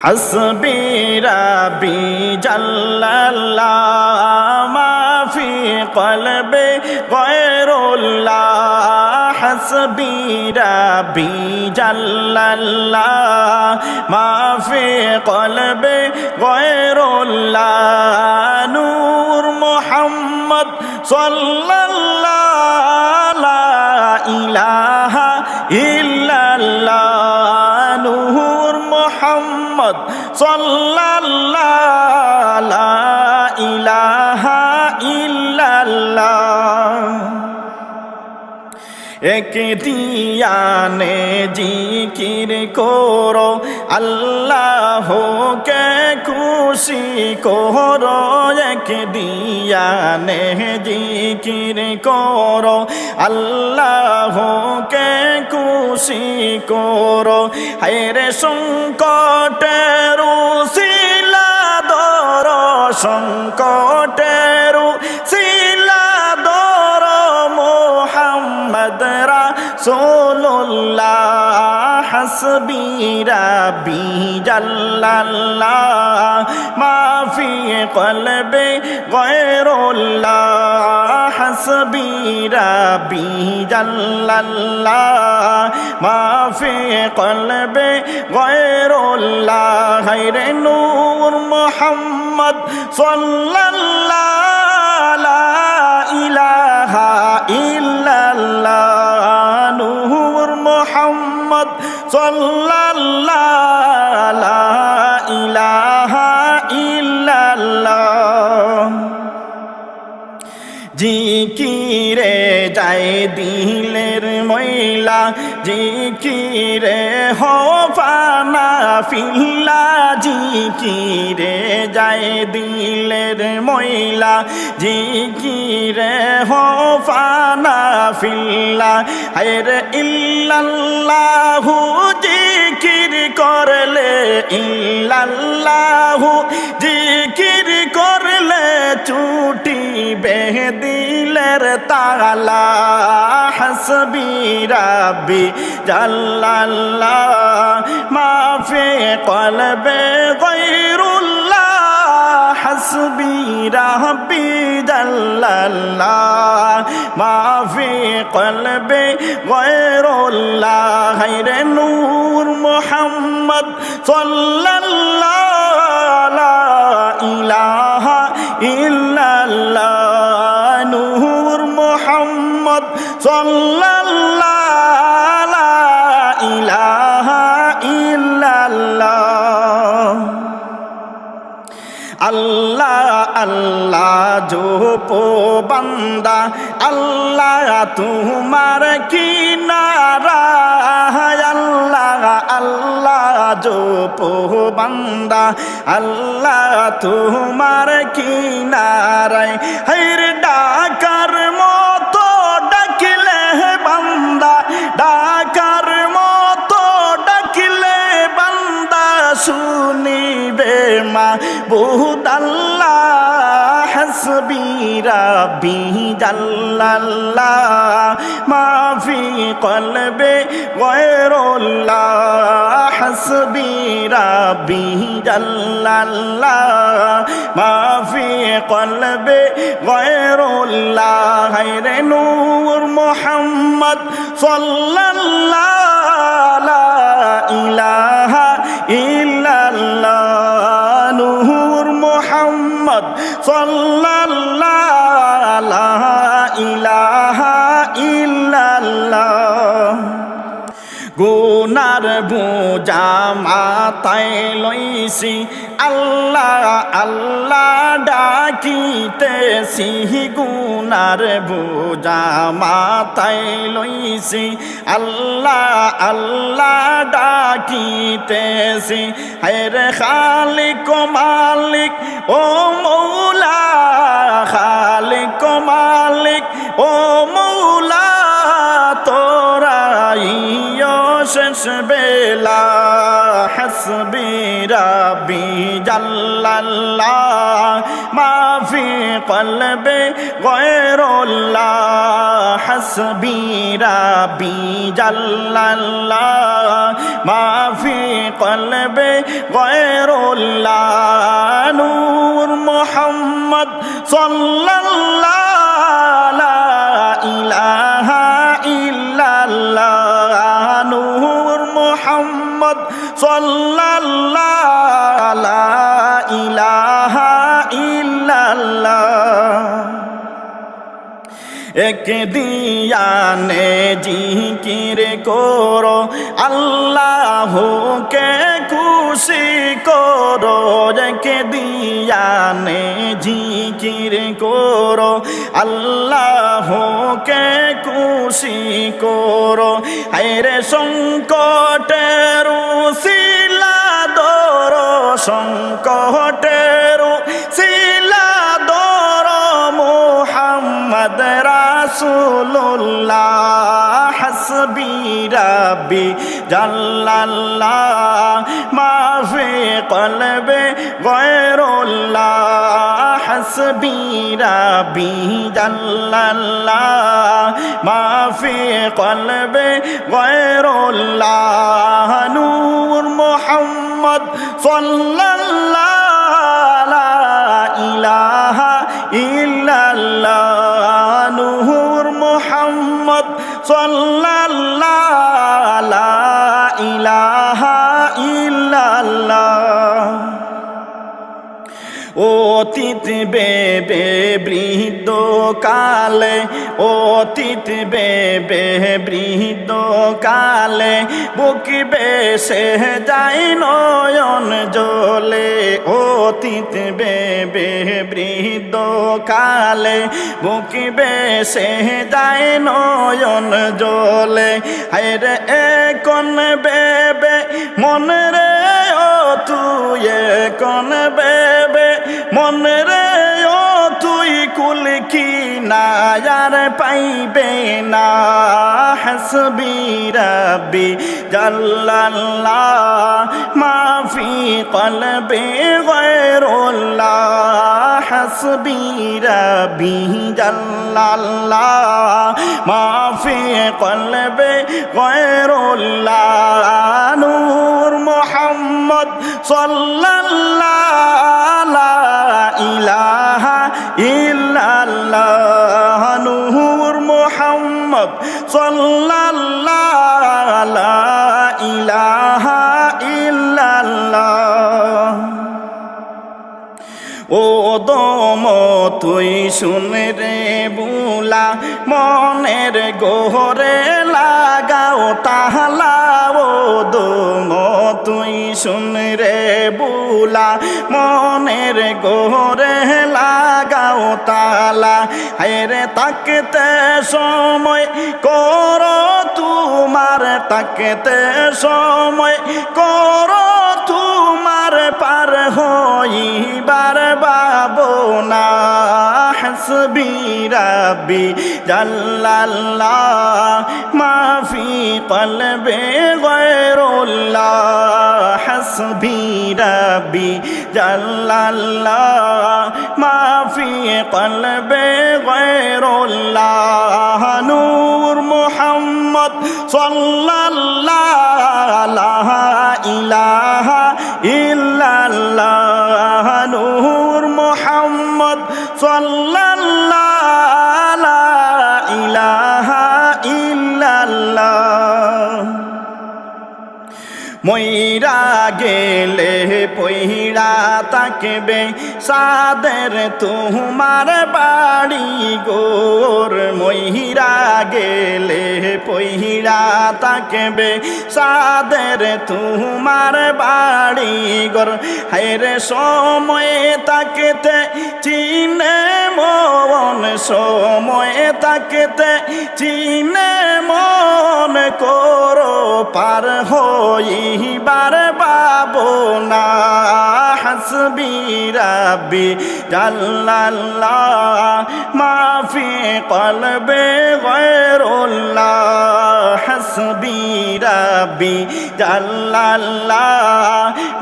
حسبي ربي جل الله ما في قلبي غير الله حسبي ربي جل الله ما في قلبي غير الله نور محمد صلى الله لا إله إلا الله نور محمد صلى الله لا إله إلا الله এক দিয়ানে জিকির করো আল্লাহকে খুশি করো এক দিয়ানে জিকির করো আল্লাহকে খুশি করো হায়রে সংকটের উসিলা দর সংকটের উসিলা দর মোহাম্মদ রাসূলুল্লাহ হাসবি রাব্বি জাল্লাল্লাহ মা ফি কলবি গায়রুল্লাহ হাসবি রাব্বি জাল্লাল্লাহ মা ফি কলবি গায়রুল্লাহ হায়রে নূর মুহাম্মদ সাল্লাল্লাহু লা ইলাহা ইল্লাল্লাহ নূর মুহাম্মদ সাল্লাল্লাহু লা ইলাহা ইল্লাল্লাহ জিকিরে যায় দিলের ময়লা জিকিরে হফানা ফিল্লা জিকিরে যায় দিলের ময়লা জিকিরে হফানা ফিল্লা হায়রে ইল্লাল্লাহু জিকির করলে ইল্লাল্লাহু জিকির করলে ছুটি দিলের তালা হাসবি রাব্বি জাল্লাল্লাহ মা ফি কলবি গায়রুল্লাহ হাসবি রাব্বি জাল্লাল্লাহ মা ফি কলবি গায়রুল্লাহ হায়রে নূর মুহাম্মদ সাল্লাল্লাহু লা ইলাহা ইল্লাল্লাহ নূর মুহাম্মদ সাল্লাল্লাহু লা ইলাহা ইল্লাল্লাহ আল্লাহ আল্লাহ জপো বান্দা আল্লাহ তোমার কিনারা আল্লাহ আল্লাহ জপো বান্দা আল্লাহ তোমার কিনারায় হায়র ডাকার মতো ডাকলে বান্দা ডাকার মতো ডাকলে বান্দা শুনিবে মা বহুত আল্লাহ হাসবি রাব্বি জাল্লাল্লাহ মা ফি কলবি গায়রুল্লাহ হাসবি রাব্বি জাল্লাল্লাহ মা ফি কলবি গায়রুল্লাহ হায়রে নূর মুহাম্মদ সাল্লাল্লাহু লা ইলাহা ইল্লাল্লাহ নূর মুহাম্মদ সাল্লাল্লাহু লা ইলাহা ইল্লাল্লাহ গুনার বোঝা মাথায় লইছি আল্লাহ আল্লাহ ডাকিতেছি গুনার বোঝা মাথায় লইছি আল্লাহ আল্লাহ ডাকিতেছি হায়রে খালিক মালিক ও মৌলা খালিক মালিক ও মৌলা তোরা শেষ বেলা হাস হাসবি রাব্বি জাল্লাল্লাহ মা ফি কলবি গায়রুল্লাহ হাসবি রাব্বি জাল্লাল্লাহ মা ফি কলবি গায়রুল্লাহ নূর মুহাম্মদ সাল্লাল্লাহু লা ইলাহা ইল্লাল্লাহ নূর মুহাম্মদ সাল্লাল্লাহু লা ইলাহা ইল্লাল্লাহ এক দিয়ানে জিকির করো আল্লাহকে খুশি করো এক দিয়ানে জিকির করো আল্লাহকে খুশি করো হায়রে সংকটের উসিলা দরো সংকটের উসিলা দরো মুহাম্মদ রাসূলুল্লাহ হাসবি রাব্বি জাল্লাল্লাহ মা ফি কলবি গায়রুল্লাহ হাসবি রাব্বি জাল্লাল্লাহ মা ফি কলবি গায়রুল্লাহ নূর মুহাম্মদ সাল্লাল্লাহু লা ইলাহা ইল্লাল্লাহ নূর মুহাম্মদ সাল্লাল্লাহু লা ইলাহা ইল্লাল্লাহ অতীত বেবে বৃদ্ধ কালে অতীত বেবে বৃদ্ধ কালে বুক বেসে যায় নয়ন জলে অতীত বেবে বৃদ্ধ কালে বুক বেসে যায় নয়ন জলে হায়রে এখন বেবে মন রে ও তুই এখন বেবে মন রে ও তুই কুল কি নায়ার পাইবে না হাসবি রাব্বি জাল্লাল্লাহ মা ফি কলবি গায়রুল্লাহ হাসবি রাব্বি জাল্লাল্লাহ মা ফি কলবি গায়রুল্লাহ নূর মুহাম্মদ সাল্লাল্লাহু লা ইলাহা ইল্লাল্লাহ নূর মুহাম্মদ সাল্লাল্লাহু লা ইলাহা ইল্লাল্লাহ ও দম তুই শুন রে বুলা মনের গোহরে লাগাও তাহলা ও দম তুই শুন রে বুলা মনের গোহরে লাগাও তালা হায়রে তাকতে সময় করো তোমার তাকতে সময় করো তোমার পার হইবার বাবনা হাসবি রাব্বি জাল্লাল্লাহ মা ফি কলবি গায়রুল্লাহ হাসবি রাব্বি জাল্লাল্লাহ মা ফি কলবি গায়রুল্লাহ নূর মুহাম্মদ সাল্লাল্লাহু লা ইলাহা ইল্লাল্লাহ নূর মুহাম্মদ সাল্লাল্লাহু লা ইলাহা ইল্লাল্লাহ মইরা গেলে পইরা তাকবে সাদের তোমার বাড়ি গোর মইরা গেলে পইরা তাকবে সাদের তোমার বাড়ি গোর হায়রে সময় তাকতে চিনে মন সময় তাকতে চিনে মন করো পার হইবার বাবনা হাসবি রাব্বি জাল্লাল্লাহ মাফি কলবে গায়রুল্লাহ হাসবি রাব্বি জাল্লাল্লাহ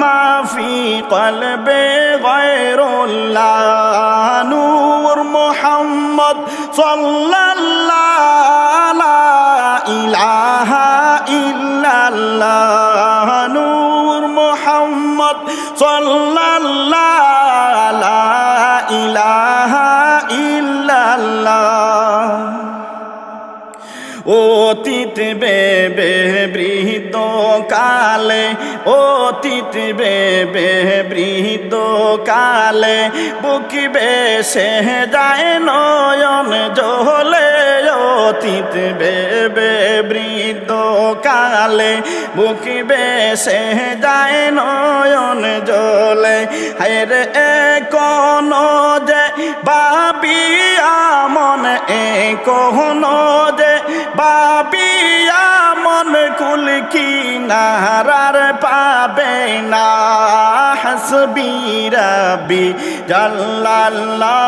মাফি কলবে গায়রুল্লাহ নূর মুহাম্মদ সাল্লাল্লাহু লা ইলাহা ইল্লাল্লাহ নূর মুহাম্মদ সাল্লাল্লাহু লা ইলাহা ইল্লাল্লাহ অতীত বেবে বৃদ্ধ কালে অতীত বেবে বৃদ্ধ কালে বুকিবে সে যায় নয়ন জলে অতীত বেবে বৃদ্ধ কালে বুকিবে সে যায় নয়ন জলে হায়রে কোন যে বাবিয়া মন কোন যে বাবিয়া মন কুল কিনারার পাবে না হাসবি রাব্বি জাল্লাল্লাহ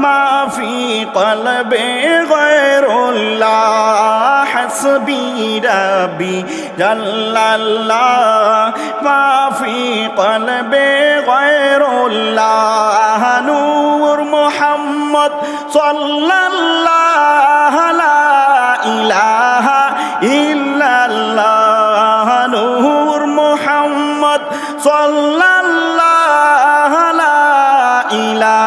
মাফি কলবে গায়রুল্লাহ হাসবি রাব্বি জাল্লাল্লাহ মাফি কলবে গায়রুল্লাহ নূর মুহাম্মদ সাল্লাল্লাহু লা ইলাহা ইল্লাল্লাহ নূর মুহাম্মদ সাল্লাল্লাহু লা ইলাহা